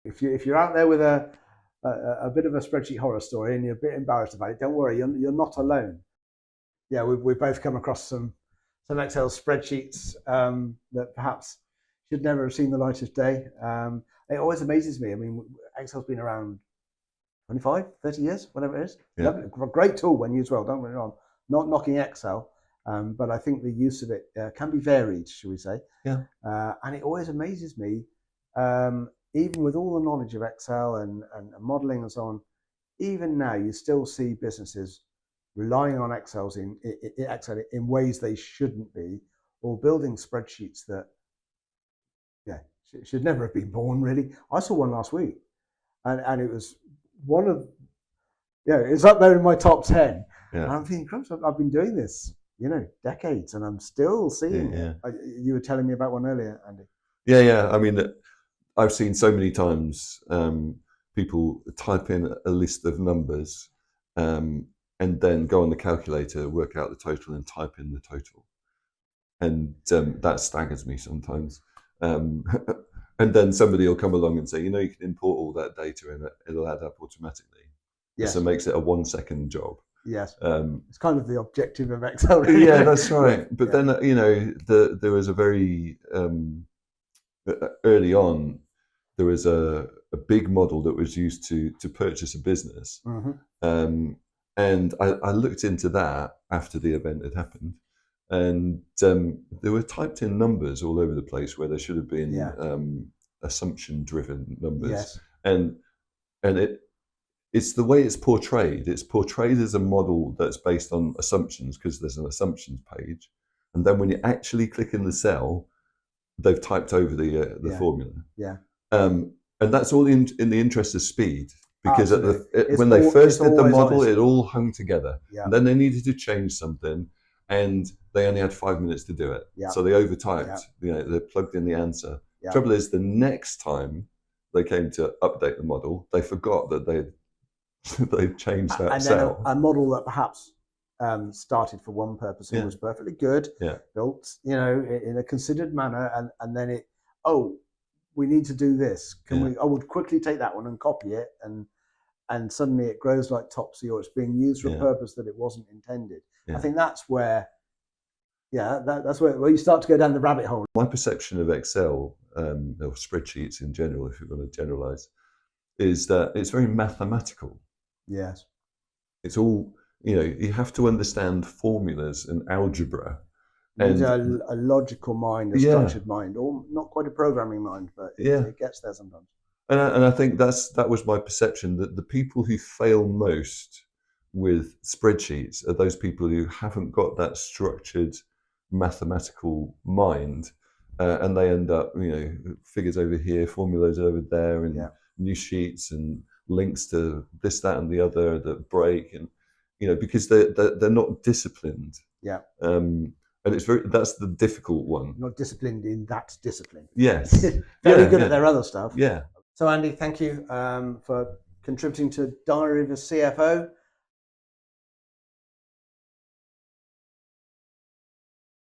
If you're out there with a bit of a spreadsheet horror story and you're a bit embarrassed about it, don't worry, you're not alone. Yeah, we both come across some Excel spreadsheets that perhaps should never have seen the light of day. It always amazes me. I mean, Excel's been around 25, 30 years, whatever it is. Yeah. Great tool when used well, don't get me wrong. Not knocking Excel, but I think the use of it can be varied, shall we say. Yeah. And it always amazes me, even with all the knowledge of Excel and modeling and so on, even now you still see businesses relying on Excel in ways they shouldn't be, or building spreadsheets that should never have been born, really. I saw one last week, and it was one of, it's up there in my top 10. Yeah. And I'm thinking, crumbs, I've been doing this, decades, and I'm still seeing it. You were telling me about one earlier, Andy. Yeah. I mean, I've seen so many times people type in a list of numbers and then go on the calculator, work out the total, and type in the total. And that staggers me sometimes. And then somebody will come along and say, you can import all that data and it'll add up automatically. Yes. So it makes it a 1 second job. Yes. It's kind of the objective of Excel. Really. Yeah, that's right. But then, there was a very, early on, there was a big model that was used to purchase a business. Mm-hmm. And I looked into that after the event had happened. And there were typed in numbers all over the place where there should have been assumption-driven numbers. Yes. And it's the way it's portrayed. It's portrayed as a model that's based on assumptions because there's an assumptions page. And then when you actually click in the cell, they've typed over the formula. Yeah. And that's all in the interest of speed. Because when they first did the model, it all hung together. Yeah. And then they needed to change something. And they only had 5 minutes to do it. Yeah. So they overtyped, they plugged in the answer. Yeah. Trouble is, the next time they came to update the model, they forgot that they'd changed that cell. And then a model that perhaps started for one purpose and was perfectly good, built, in a considered manner, and then we need to do this. I would quickly take that one and copy it, and suddenly it grows like Topsy, or it's being used for a purpose that it wasn't intended. Yeah. I think that's where, that's where you start to go down the rabbit hole. My perception of Excel, or spreadsheets in general, if you want to generalize, is that it's very mathematical. Yes. It's all, you have to understand formulas and algebra. And a logical mind, a structured mind, or not quite a programming mind, but it gets there sometimes. And I think that was my perception, that the people who fail most with spreadsheets are those people who haven't got that structured mathematical mind, and they end up, figures over here, formulas over there, and new sheets and links to this, that, and the other that break, and because they're not disciplined. Yeah. And that's the difficult one. Not disciplined in that discipline. Yes. Very good at their other stuff. Yeah. So Andy, thank you for contributing to Diary of a CFO.